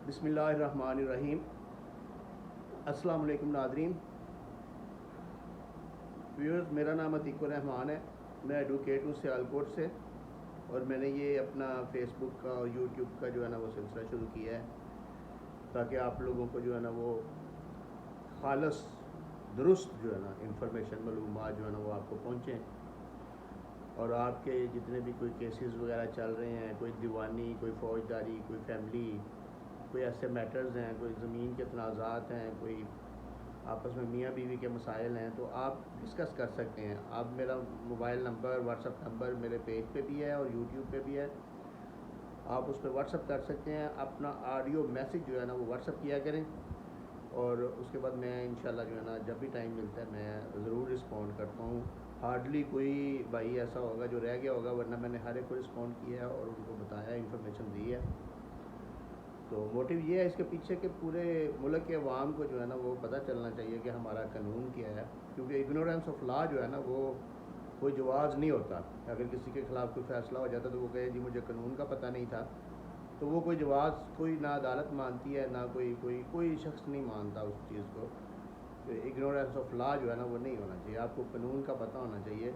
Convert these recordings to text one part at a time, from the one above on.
بسم اللہ الرحمن الرحیم۔ السلام علیکم ناظرین ویورز، میرا نام عتیق الرحمان ہے۔ میں ایڈوکیٹ ہوں سیالکوٹ سے، اور میں نے یہ اپنا فیس بک کا اور یوٹیوب کا جو ہے نا وہ سلسلہ شروع کیا ہے تاکہ آپ لوگوں کو جو ہے نا وہ خالص درست جو ہے نا انفارمیشن معلومات جو ہے نا وہ آپ کو پہنچیں، اور آپ کے جتنے بھی کوئی کیسز وغیرہ چل رہے ہیں، کوئی دیوانی، کوئی فوجداری، کوئی فیملی، کوئی ایسے میٹرز ہیں، کوئی زمین کے تنازعات ہیں، کوئی آپس میں میاں بیوی کے مسائل ہیں، تو آپ ڈسکس کر سکتے ہیں۔ آپ میرا mobile number, what's up number میرے پیج پہ بھی ہے اور یوٹیوب پہ بھی ہے، آپ اس پہ واٹس اپ کر سکتے ہیں۔ اپنا آڈیو میسیج جو ہے نا وہ واٹس اپ کیا کریں، اور اس کے بعد میں انشاءاللہ جو ہے نا جب بھی ٹائم ملتا ہے میں ضرور رسپونڈ کرتا ہوں۔ ہارڈلی کوئی بھائی ایسا ہوگا جو رہ گیا ہوگا، ورنہ میں نے ہر ایک کو رسپونڈ کیا ہے اور ان کو بتایا، انفارمیشن دی ہے۔ تو موٹیو یہ ہے اس کے پیچھے کہ پورے ملک کے عوام کو جو ہے نا وہ پتہ چلنا چاہیے کہ ہمارا قانون کیا ہے، کیونکہ اگنورینس آف لا جو ہے نا وہ کوئی جواز نہیں ہوتا۔ اگر کسی کے خلاف کوئی فیصلہ ہو جاتا تو وہ کہے جی مجھے قانون کا پتہ نہیں تھا، تو وہ کوئی جواز، کوئی نہ عدالت مانتی ہے، نہ کوئی شخص نہیں مانتا اس چیز کو۔ اگنورینس آف لا جو ہے نا وہ نہیں ہونا چاہیے، آپ کو قانون کا پتہ ہونا چاہیے،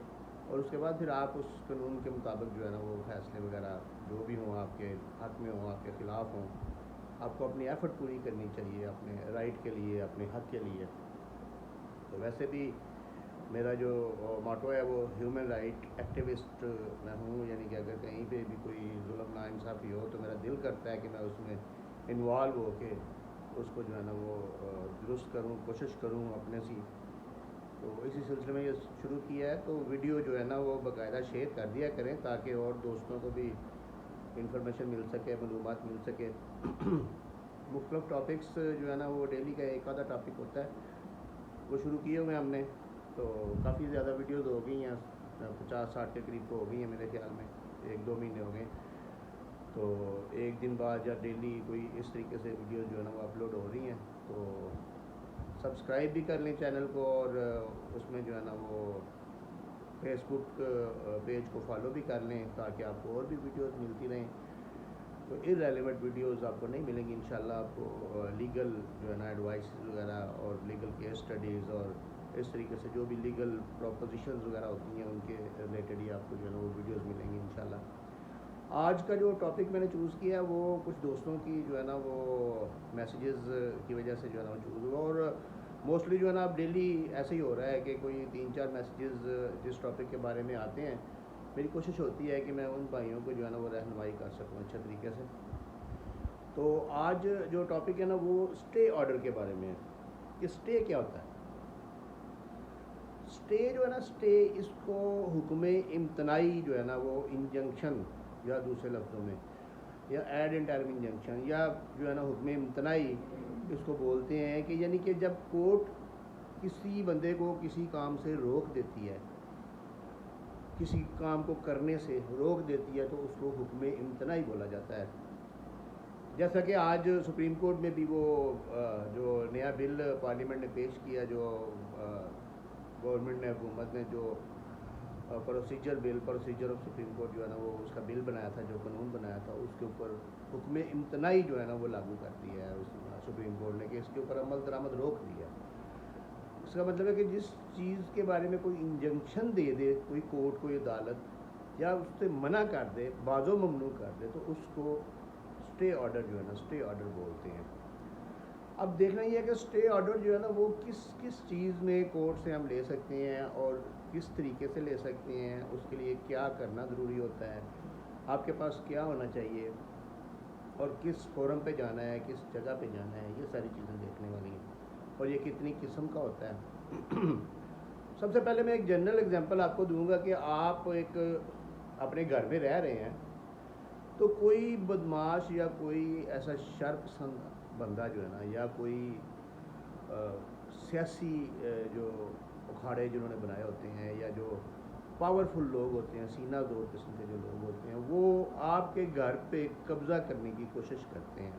اور اس کے بعد پھر آپ اس قانون کے مطابق جو ہے نا وہ فیصلے وغیرہ جو بھی ہوں، آپ کے حق میں ہوں، آپ کے خلاف ہوں، آپ کو اپنی ایفرٹ پوری کرنی چاہیے اپنے رائٹ کے لیے، اپنے حق کے لیے۔ تو ویسے بھی میرا جو موٹو ہے وہ ہیومن رائٹ ایکٹیوسٹ میں ہوں، یعنی کہ اگر کہیں پہ بھی کوئی ظلم ناانصافی ہو تو میرا دل کرتا ہے کہ میں اس میں انوالو ہو کے اس کو جو ہے نا وہ درست کروں، کوشش کروں اپنے سی۔ تو اسی سلسلے میں یہ شروع کیا ہے، تو ویڈیو جو ہے نا وہ باقاعدہ شیئر کر دیا کریں تاکہ اور دوستوں کو بھی انفارمیشن مل سکے، معلومات مل سکے۔ مختلف ٹاپکس جو ہے نا وہ ڈیلی کا ایک آدھا ٹاپک ہوتا ہے، وہ شروع کیے ہوئے ہم نے، تو کافی زیادہ ویڈیوز ہو گئی ہیں، 50-60 کے قریب تو ہو گئی ہیں میرے خیال میں، 1-2 مہینے ہو گئے۔ تو ایک دن بعد یا ڈیلی کوئی اس طریقے سے ویڈیوز جو ہے نا وہ اپلوڈ ہو رہی ہیں، تو سبسکرائب بھی کر لیں چینل کو، اور اس میں جو ہے نا وہ فیس بک پیج کو فالو بھی کر لیں تاکہ آپ کو اور بھی ویڈیوز ملتی رہیں۔ تو ارریلیونٹ ویڈیوز آپ کو نہیں ملیں گی انشاءاللہ، آپ کو لیگل جو ہے نا ایڈوائس وغیرہ اور لیگل کیس اسٹڈیز اور اس طریقے سے جو بھی لیگل پروپوزیشنز وغیرہ ہوتی ہیں ان کے ریلیٹڈ ہی آپ کو جو ہے نا وہ ویڈیوز ملیں گی انشاءاللہ۔ آج کا جو ٹاپک میں نے چوز کیا وہ کچھ دوستوں کی جو ہے نا وہ میسیجز کی وجہ سے جو ہے نا وہ چوز ہوا، اور موسٹلی جو ہے نا اب ڈیلی ایسے ہی ہو رہا ہے کہ کوئی 3-4 میسیجز جس ٹاپک کے بارے میں آتے ہیں، میری کوشش ہوتی ہے کہ میں ان بھائیوں کو جو ہے نا وہ رہنمائی کر سکوں اچھے طریقے سے۔ تو آج جو ٹاپک ہے نا وہ اسٹے آرڈر کے بارے میں ہے کہ اسٹے کیا ہوتا ہے۔ اسٹے جو ہے نا، اسٹے اس کو حکم امتناعی جو ہے نا وہ انجنکشن، یا دوسرے لفظوں میں یا ایڈ انٹرم انجنکشن، یا جو ہے نا حکم امتناعی اس کو بولتے ہیں، کہ یعنی کہ جب کورٹ کسی بندے کو کسی کام سے روک دیتی ہے، کسی کام کو کرنے سے روک دیتی ہے، تو اس کو حکم امتناعی بولا جاتا ہے۔ جیسا کہ آج سپریم کورٹ میں بھی وہ جو نیا بل پارلیمنٹ نے پیش کیا، جو گورنمنٹ نے، حکومت نے جو پروسیجر آف سپریم کورٹ جو ہے نا وہ اس کا بل بنایا تھا، جو قانون بنایا تھا، اس کے اوپر حکم امتناعی جو ہے نا وہ لاگو کر دیا ہے اس سپریم کورٹ نے، کہ اس کے اوپر عمل درآمد روک دیا۔ اس کا مطلب ہے کہ جس چیز کے بارے میں کوئی انجنکشن دے دے کوئی کورٹ، کوئی عدالت، یا اس سے منع کر دے، بعض و ممنوع کر دے، تو اس کو اسٹے آرڈر جو ہے نا اسٹے آرڈر بولتے ہیں۔ اب دیکھنا یہ ہے کہ اسٹے آرڈر جو ہے نا وہ کس چیز میں کورٹ سے ہم لے سکتے ہیں اور کس طریقے سے لے سکتے ہیں، اس کے لیے کیا کرنا ضروری ہوتا ہے، آپ کے پاس کیا ہونا چاہیے، اور کس فورم پہ جانا ہے، کس جگہ پہ جانا ہے، یہ ساری چیزیں دیکھنے والی ہیں، اور یہ کتنی قسم کا ہوتا ہے۔ سب سے پہلے میں ایک جنرل اگزامپل آپ کو دوں گا کہ آپ ایک اپنے گھر میں رہ رہے ہیں، تو کوئی بدماش یا کوئی ایسا شر پسند بندہ جو ہے نا، یا کوئی سیاسی جو اکھاڑے جنہوں نے بنائے ہوتے ہیں، یا جو پاورفل لوگ ہوتے ہیں، سینہ زور قسم کے جو لوگ ہوتے ہیں، وہ آپ کے گھر پہ قبضہ کرنے کی کوشش کرتے ہیں،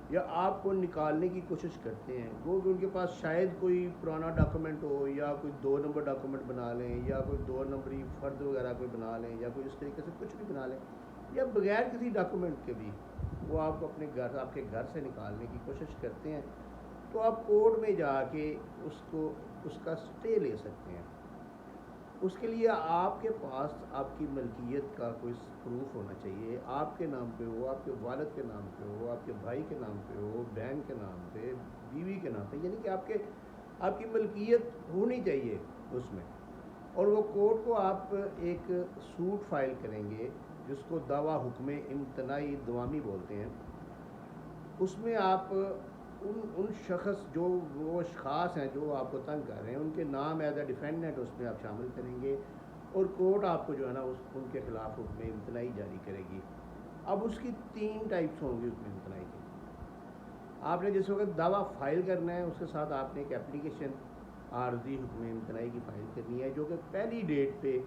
یا آپ کو نکالنے کی کوشش کرتے ہیں۔ وہ کہ ان کے پاس شاید کوئی پرانا ڈاکومنٹ ہو، یا کوئی 2 نمبر ڈاکومنٹ بنا لیں، یا کوئی 2 نمبری فرد وغیرہ کوئی بنا لیں، یا کوئی اس طریقے سے کچھ بھی بنا لیں، یا بغیر کسی ڈاکومنٹ کے بھی وہ آپ کو اپنے گھر آپ کے گھر سے نکالنے کی کوشش کرتے ہیں، تو آپ کورٹ میں جا کے اس کا اسٹے لے سکتے ہیں۔ اس کے لیے آپ کے پاس آپ کی ملکیت کا کوئی پروف ہونا چاہیے، آپ کے نام پہ ہو، آپ کے والد کے نام پہ ہو، آپ کے بھائی کے نام پہ ہو، بہن کے نام پہ، بیوی کے نام پہ، یعنی کہ آپ کی ملکیت ہونی چاہیے اس میں۔ اور وہ کورٹ کو آپ ایک سوٹ فائل کریں گے جس کو دعویٰ حکم امتناعی دوامی بولتے ہیں۔ اس میں آپ ان شخص جو وہ اشخاص ہیں جو آپ کو تنگ کر رہے ہیں ان کے نام ایز اے ڈیفینڈنٹ اس میں آپ شامل کریں گے، اور کورٹ آپ کو جو ہے نا ان کے خلاف حکم امتناعی جاری کرے گی۔ اب اس کی 3 ٹائپس ہوں گی حکم امتناعی کی۔ آپ نے جس وقت دعویٰ فائل کرنا ہے اس کے ساتھ آپ نے ایک اپلیکیشن عارضی حکم امتناعی کی فائل کرنی ہے، جو کہ پہلی ڈیٹ پہ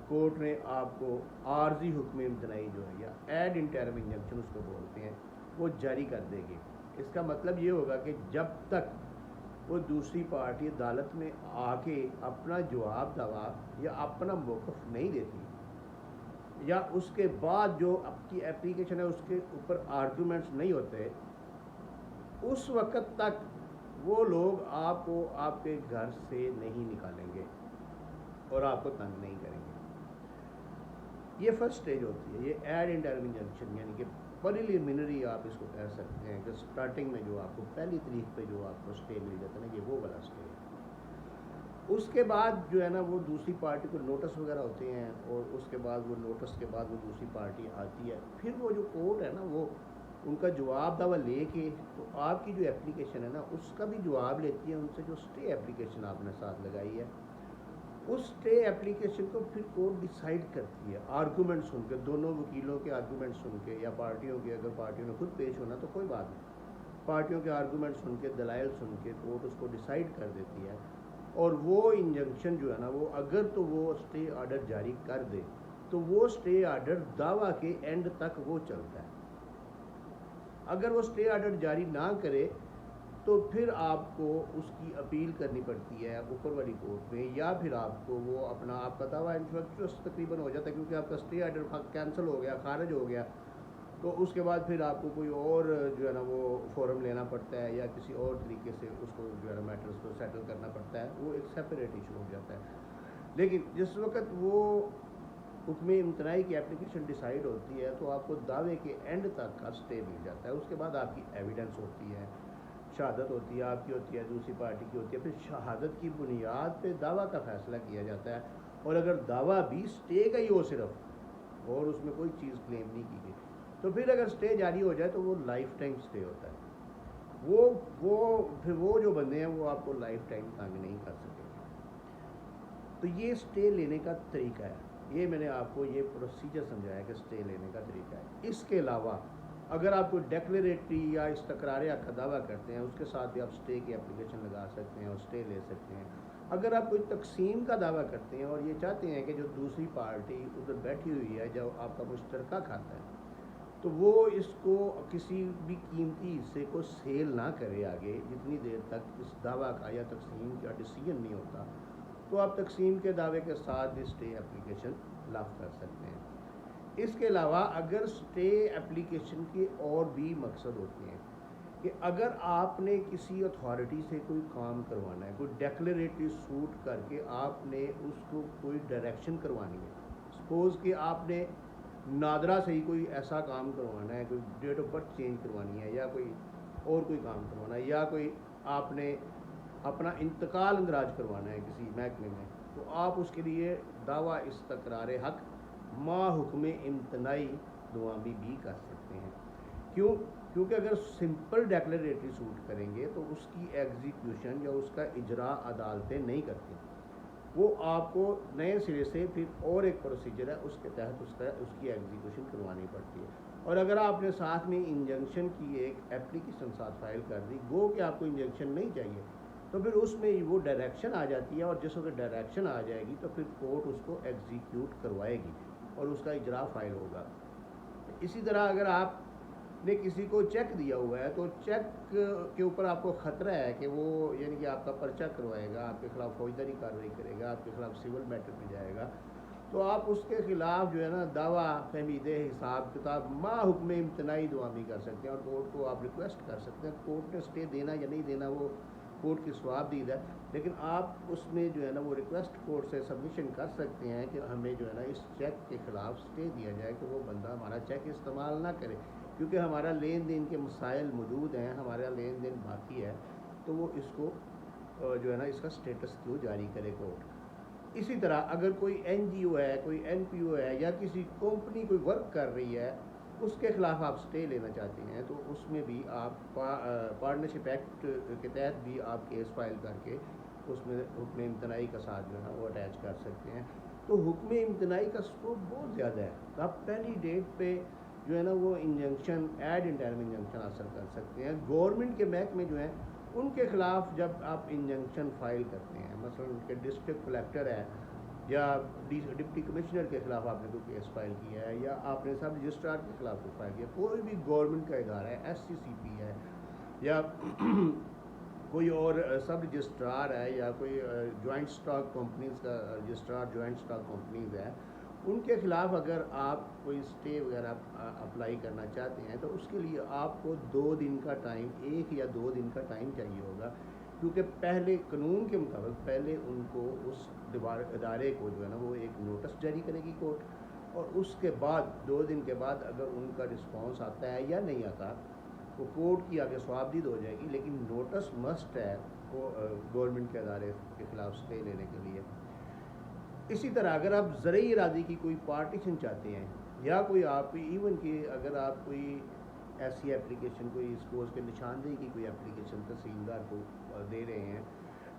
کورٹ نے آپ کو عارضی حکم امتناعی جو ہے یا ایڈ انٹرم انجنکشن اس کو بولتے ہیں وہ جاری کر دے گی۔ اس کا مطلب یہ ہوگا کہ جب تک وہ دوسری پارٹی عدالت میں آ کے اپنا جواب دعویٰ یا اپنا موقف نہیں دیتی، یا اس کے بعد جو آپ کی اپلیکیشن ہے اس کے اوپر آرگومنٹس نہیں ہوتے، اس وقت تک وہ لوگ آپ کو آپ کے گھر سے نہیں نکالیں گے اور آپ کو تنگ نہیں کریں گے۔ یہ فرسٹ سٹیج ہوتی ہے، یہ ایڈ انٹرم انجنکشن، یعنی کہ پریلیمنری آپ اس کو کہہ سکتے ہیں کہ سٹارٹنگ میں جو آپ کو پہلی تاریخ پہ جو آپ کو اسٹے مل جاتا ہے نا، یہ وہ والا اسٹے ہے۔ اس کے بعد جو ہے نا وہ دوسری پارٹی کو نوٹس وغیرہ ہوتے ہیں، اور اس کے بعد وہ نوٹس کے بعد وہ دوسری پارٹی آتی ہے، پھر وہ جو کورٹ ہے نا وہ ان کا جواب دعویٰ لے کے تو آپ کی جو اپلیکیشن ہے نا اس کا بھی جواب لیتی ہے ان سے، جو اسٹے اپلیکیشن آپ نے ساتھ لگائی ہے اس اسٹے اپلیکیشن کو پھر کورٹ ڈیسائیڈ کرتی ہے آرگومنٹ سن کے، دونوں وکیلوں کے آرگومنٹ سن کے، یا پارٹیوں کے، اگر پارٹیوں نے خود پیش ہونا تو کوئی بات نہیں، پارٹیوں کے آرگومنٹ سن کے، دلائل سن کے کورٹ اس کو ڈیسائیڈ کر دیتی ہے۔ اور وہ انجنکشن جو ہے نا وہ اگر تو وہ اسٹے آرڈر جاری کر دے تو وہ اسٹے آرڈر دعویٰ کے اینڈ تک وہ چلتا ہے۔ اگر وہ اسٹے آرڈر جاری نہ کرے تو پھر آپ کو اس کی اپیل کرنی پڑتی ہے اوپر والی کورٹ میں، یا پھر آپ کو وہ اپنا آپ کا دعویٰ انفیکچوس تقریباً ہو جاتا ہے، کیونکہ آپ کا اسٹے آرڈر کینسل ہو گیا، خارج ہو گیا، تو اس کے بعد پھر آپ کو کوئی اور جو ہے نا وہ فورم لینا پڑتا ہے، یا کسی اور طریقے سے اس کو جو ہے نا میٹرز کو سیٹل کرنا پڑتا ہے، وہ ایک سیپریٹ ایشو ہو جاتا ہے۔ لیکن جس وقت وہ حکم امتناعی کی اپلیکیشن ڈیسائیڈ ہوتی ہے تو آپ کو دعوے کے اینڈ تک کا اسٹے مل جاتا ہے۔ اس کے بعد آپ کی ایویڈنس ہوتی ہے، شہادت ہوتی ہے، آپ کی ہوتی ہے، دوسری پارٹی کی ہوتی ہے، پھر شہادت کی بنیاد پہ دعویٰ کا فیصلہ کیا جاتا ہے، اور اگر دعویٰ بھی اسٹے کا ہی ہو صرف، اور اس میں کوئی چیز کلیم نہیں کی گئی، تو پھر اگر اسٹے جاری ہو جائے تو وہ لائف ٹائم اسٹے ہوتا ہے۔ پھر وہ جو بندے ہیں وہ آپ کو لائف ٹائم تنگ نہیں کر سکیں گے۔ تو یہ اسٹے لینے کا طریقہ ہے، یہ میں نے آپ کو یہ پروسیجر سمجھایا کہ اسٹے لینے کا طریقہ ہے۔ اس کے علاوہ اگر آپ کوئی ڈیکلیریٹری یا استقرار حق کا دعویٰ کرتے ہیں اس کے ساتھ بھی آپ اسٹے کی اپلیکیشن لگا سکتے ہیں اور اسٹے لے سکتے ہیں۔ اگر آپ کوئی تقسیم کا دعویٰ کرتے ہیں اور یہ چاہتے ہیں کہ جو دوسری پارٹی ادھر بیٹھی ہوئی ہے، جو آپ کا مشترکہ کھاتا ہے، تو وہ اس کو کسی بھی قیمتی حصے کو سیل نہ کرے آگے جتنی دیر تک اس دعویٰ کا یا تقسیم کا ڈیسیجن نہیں ہوتا، تو آپ تقسیم کے دعوے کے ساتھ بھی اسٹے اپلیکیشن لاف کر سکتے ہیں۔ اس کے علاوہ اگر اسٹے اپلیکیشن کے اور بھی مقصد ہوتے ہیں کہ اگر آپ نے کسی اتھارٹی سے کوئی کام کروانا ہے، کوئی ڈیکلیریٹری سوٹ کر کے آپ نے اس کو کوئی ڈائریکشن کروانی ہے، سپوز کہ آپ نے نادرا سے ہی کوئی ایسا کام کروانا ہے، کوئی ڈیٹ آف برتھ چینج کروانی ہے، یا کوئی اور کوئی کام کروانا ہے، یا کوئی آپ نے اپنا انتقال اندراج کروانا ہے کسی محکمے میں، تو آپ اس کے لیے دعویٰ استقرار حق ما حکم امتناعی دوامی بھی کر سکتے ہیں۔ کیونکہ اگر سمپل ڈیکلیریٹری سوٹ کریں گے تو اس کی ایگزیکیوشن یا اس کا اجرا عدالتیں نہیں کرتی، وہ آپ کو نئے سرے سے پھر اور ایک پروسیجر ہے اس کے تحت اس کی ایگزیکیوشن کروانی پڑتی ہے۔ اور اگر آپ نے ساتھ میں انجنکشن کی ایک اپلیکیشن ساتھ فائل کر دی، گو کہ آپ کو انجنکشن نہیں چاہیے، تو پھر اس میں وہ ڈائریکشن آ جاتی ہے، اور جس وقت ڈائریکشن آ جائے گی تو پھر کورٹ اس کو ایگزیکیوٹ کروائے گی اور اس کا اجرا فائل ہوگا۔ اسی طرح اگر آپ نے کسی کو چیک دیا ہوا ہے تو چیک کے اوپر آپ کو خطرہ ہے کہ وہ یعنی کہ آپ کا پرچہ کروائے گا، آپ کے خلاف فوجداری کارروائی کرے گا، آپ کے خلاف سول میٹر میں جائے گا، تو آپ اس کے خلاف جو ہے نا دعویٰ فہمید حساب کتاب ما حکم امتناعی دعامی کر سکتے ہیں، اور کورٹ کو آپ ریکویسٹ کر سکتے ہیں. کورٹ نے اسٹے دینا یا نہیں دینا وہ کورٹ کی ثواب دید ہے، لیکن آپ اس میں جو ہے نا وہ ریکویسٹ کورٹ سے سبمیشن کر سکتے ہیں کہ ہمیں جو ہے نا اس چیک کے خلاف اسٹے دیا جائے کہ وہ بندہ ہمارا چیک استعمال نہ کرے، کیونکہ ہمارا لین دین کے مسائل موجود ہیں، ہمارا لین دین باقی ہے، تو وہ اس کو جو ہے نا اس کا اسٹیٹس کیوں جاری کرے کورٹ. اسی طرح اگر کوئی این جی او ہے، کوئی این پی او ہے، یا کسی کمپنی کوئی ورک کر رہی ہے، اس کے خلاف آپ سٹے لینا چاہتے ہیں، تو اس میں بھی آپ پارٹنرشپ ایکٹ کے تحت بھی آپ کیس فائل کر کے اس میں حکم امتناعی کا ساتھ جو ہے نا وہ اٹیچ کر سکتے ہیں. تو حکم امتناعی کا اسکوپ بہت زیادہ ہے. آپ پہلی ڈیٹ پہ جو ہے نا وہ انجنکشن ایڈ انٹرم انجنکشن حاصل کر سکتے ہیں. گورنمنٹ کے محکمے جو ہیں ان کے خلاف جب آپ انجنکشن فائل کرتے ہیں، مثلا ان کے ڈسٹرکٹ کلیکٹر ہے یا ڈپٹی کمشنر کے خلاف آپ نے کوئی کیس فائل کیا ہے، یا آپ نے سب رجسٹرار کے خلاف کوئی فائل کیا، کوئی بھی گورنمنٹ کا ادارہ ہے، ایس سی سی پی ہے یا کوئی اور سب رجسٹرار ہے، یا کوئی جوائنٹ اسٹاک کمپنیز کا رجسٹرار جوائنٹ اسٹاک کمپنیز ہے، ان کے خلاف اگر آپ کوئی اسٹے وغیرہ اپلائی کرنا چاہتے ہیں تو اس کے لیے آپ کو 2 دن کا ٹائم، 1 یا 2 دن کا ٹائم چاہیے ہوگا، کیونکہ پہلے قانون کے مطابق پہلے ان کو اس ادارے کو جو ہے نا وہ ایک نوٹس جاری کرے گی کورٹ، اور اس کے بعد 2 دن کے بعد اگر ان کا رسپانس آتا ہے یا نہیں آتا وہ کورٹ کی آگے ثوابدید ہو جائے گی، لیکن نوٹس مسٹ ہے وہ گورنمنٹ کے ادارے کے خلاف سٹے لینے کے لیے. اسی طرح اگر آپ زرعی اراضی کی کوئی پارٹیشن چاہتے ہیں، یا کوئی آپ ایون کہ اگر آپ کوئی ایسی اپلیکیشن کوئی اس کے نشاندہی کی کوئی اپلیکیشن تحصیلدار کو دے رہے ہیں،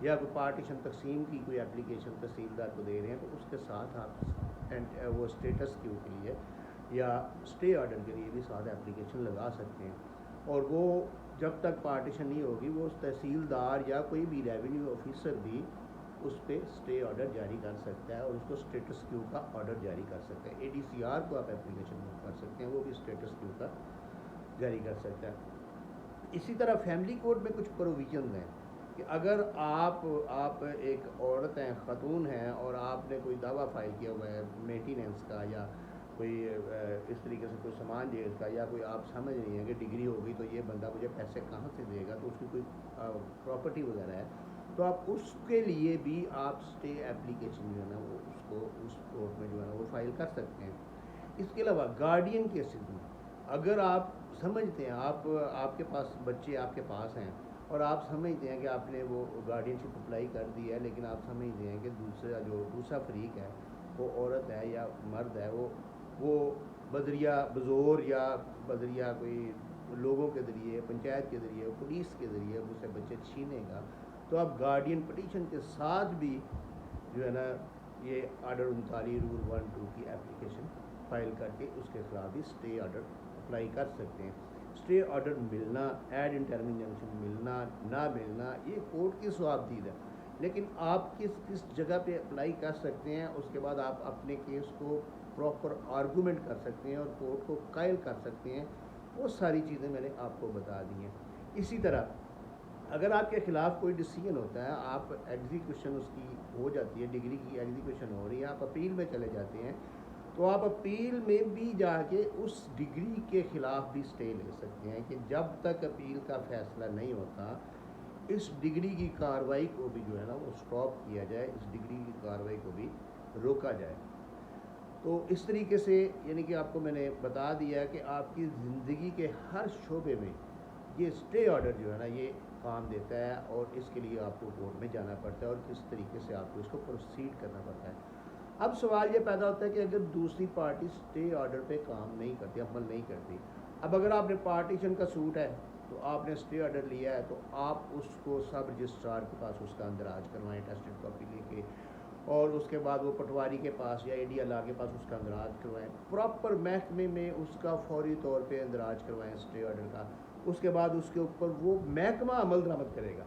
یا کوئی پارٹیشن تقسیم کی کوئی اپلیکیشن تحصیلدار کو دے رہے ہیں، تو اس کے ساتھ آپ وہ اسٹیٹس کیو کے لیے یا اسٹے آرڈر کے لیے بھی ساتھ اپلیکیشن لگا سکتے ہیں. اور وہ جب تک پارٹیشن نہیں ہوگی وہ تحصیلدار یا کوئی بھی ریونیو آفیسر بھی اس پہ اسٹے آرڈر جاری کر سکتا ہے، اور اس کو اسٹیٹس کیو کا آرڈر جاری کر سکتا ہے. اے ڈی سی آر کو آپ اپلیکیشن کر سکتے ہیں، وہ بھی اسٹیٹس کیو کا جاری کر سکتا ہے. اسی طرح فیملی کوڈ میں کچھ پروویژنز ہیں کہ اگر آپ ایک عورت ہیں، خاتون ہیں، اور آپ نے کوئی دعویٰ فائل کیا ہوا ہے مینٹیننس کا، یا کوئی اس طریقے سے کوئی سامان جیز کا، یا کوئی آپ سمجھ رہی ہیں کہ ڈگری ہوگی تو یہ بندہ مجھے پیسے کہاں سے دے گا، تو اس کی کوئی پراپرٹی وغیرہ ہے، تو آپ اس کے لیے بھی آپ سٹے اپلیکیشن جو ہے نا وہ اس کو اس کورٹ میں جو ہے نا وہ فائل کر سکتے ہیں. اس کے علاوہ گارڈین کیسز میں اگر آپ سمجھتے ہیں آپ کے پاس بچے آپ کے پاس ہیں، اور آپ سمجھتے ہیں کہ آپ نے وہ گارڈین شپ اپلائی کر دی ہے، لیکن آپ سمجھتے ہیں کہ دوسرا فریق ہے، وہ عورت ہے یا مرد ہے، وہ بدریہ بزور یا بدریہ کوئی لوگوں کے ذریعے، پنچایت کے ذریعے، پولیس کے ذریعے مجھ سے بچے چھینے گا، تو آپ گارڈین پٹیشن کے ساتھ بھی جو ہے نا یہ آرڈر 39 رول 1-2 کی اپلیکیشن فائل کر کے اس کے خلاف بھی سٹے آرڈر اپلائی کر سکتے ہیں. سٹے آرڈر ملنا، ایڈ انٹرم انجنکشن ملنا نہ ملنا یہ کورٹ کی ثوابدید ہے، لیکن آپ کس جگہ پہ اپلائی کر سکتے ہیں، اس کے بعد آپ اپنے کیس کو پراپر آرگومنٹ کر سکتے ہیں اور کورٹ کو قائل کر سکتے ہیں. وہ ساری چیزیں میں نے آپ کو بتا دی ہیں. اسی طرح اگر آپ کے خلاف کوئی ڈیسیجن ہوتا ہے، آپ ایگزیکیوشن اس کی ہو جاتی ہے، ڈگری کی ایگزیکیوشن ہو رہی ہے، آپ اپیل میں چلے جاتے ہیں، تو آپ اپیل میں بھی جا کے اس ڈگری کے خلاف بھی سٹے لے سکتے ہیں کہ جب تک اپیل کا فیصلہ نہیں ہوتا اس ڈگری کی کارروائی کو بھی جو ہے نا وہ سٹاپ کیا جائے، اس ڈگری کی کارروائی کو بھی روکا جائے. تو اس طریقے سے یعنی کہ آپ کو میں نے بتا دیا کہ آپ کی زندگی کے ہر شعبے میں یہ سٹے آرڈر جو ہے نا یہ کام دیتا ہے، اور اس کے لیے آپ کو کورٹ میں جانا پڑتا ہے اور کس طریقے سے آپ کو اس کو پروسیڈ کرنا پڑتا ہے. اب سوال یہ پیدا ہوتا ہے کہ اگر دوسری پارٹی سٹے آرڈر پہ کام نہیں کرتی، عمل نہیں کرتی، اب اگر آپ نے پارٹیشن کا سوٹ ہے تو آپ نے سٹے آرڈر لیا ہے، تو آپ اس کو سب رجسٹرار کے پاس اس کا اندراج کروائیں ٹیسٹڈ کاپی لے کے، اور اس کے بعد وہ پٹواری کے پاس یا اے ڈی ایل آر کے پاس اس کا اندراج کروائیں، پراپر محکمے میں اس کا فوری طور پہ اندراج کروائیں سٹے آرڈر کا. اس کے بعد اس کے اوپر وہ محکمہ عمل درآمد کرے گا.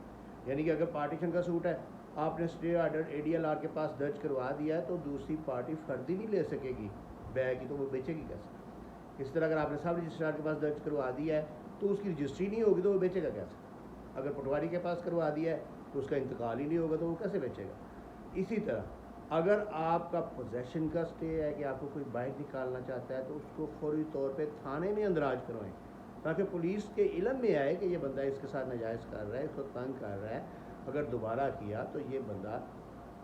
یعنی کہ اگر پارٹیشن کا سوٹ ہے، آپ نے سٹے آرڈر اے ڈی ایل آر کے پاس درج کروا دیا ہے، تو دوسری پارٹی فرضی نہیں لے سکے گی بیع کی، تو وہ بیچے گی کیسے؟ اس طرح اگر آپ نے سب رجسٹرار کے پاس درج کروا دیا ہے تو اس کی رجسٹری نہیں ہوگی تو وہ بیچے گا کیسے؟ اگر پٹواری کے پاس کروا دیا ہے تو اس کا انتقال ہی نہیں ہوگا تو وہ کیسے بیچے گا؟ اسی طرح اگر آپ کا پوزیشن کا سٹے ہے کہ آپ کو کوئی بائک نکالنا چاہتا ہے تو اس کو فوری طور پہ تھانے میں اندراج کروائیں تاکہ پولیس کے علم میں آئے کہ یہ بندہ اس کے ساتھ ناجائز کر رہا ہے، اس کو تنگ کر رہا ہے، اگر دوبارہ کیا تو یہ بندہ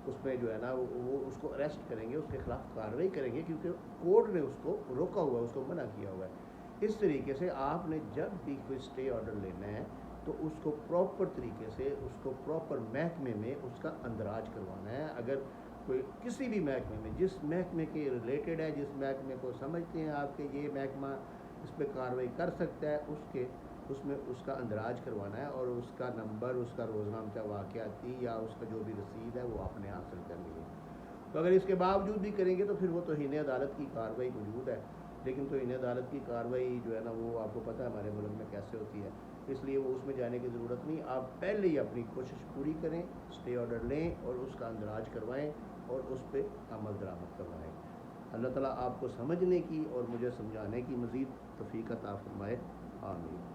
اس میں جو ہے نا وہ اس کو اریسٹ کریں گے، اس کے خلاف کارروائی کریں گے، کیونکہ کورٹ نے اس کو روکا ہوا ہے، اس کو منع کیا ہوا ہے۔ اس طریقے سے آپ نے جب بھی کوئی سٹے آرڈر لینا ہے تو اس کو پراپر طریقے سے اس کو پراپر محکمے میں اس کا اندراج کروانا ہے۔ اگر کوئی کسی بھی محکمے میں، جس محکمے کے ریلیٹڈ ہے، جس محکمے کو سمجھتے ہیں آپ کہ یہ محکمہ اس پہ کارروائی کر سکتا ہے، اس میں اس کا اندراج کروانا ہے، اور اس کا نمبر، اس کا روزنامہ واقعاتی یا اس کا جو بھی رسید ہے وہ آپ نے حاصل کرنی ہے۔ تو اگر اس کے باوجود بھی کریں گے تو پھر وہ توہین عدالت کی کارروائی موجود ہے، لیکن توہین عدالت کی کارروائی جو ہے نا وہ آپ کو پتہ ہے ہمارے ملک میں کیسے ہوتی ہے، اس لیے وہ اس میں جانے کی ضرورت نہیں۔ آپ پہلے ہی اپنی کوشش پوری کریں، سٹے آرڈر لیں اور اس کا اندراج کروائیں اور اس پہ عمل درآمد کروائیں۔ اللہ تعالیٰ آپ کو سمجھنے کی اور مجھے سمجھانے کی مزید توفیق عطا فرمائے، آمین۔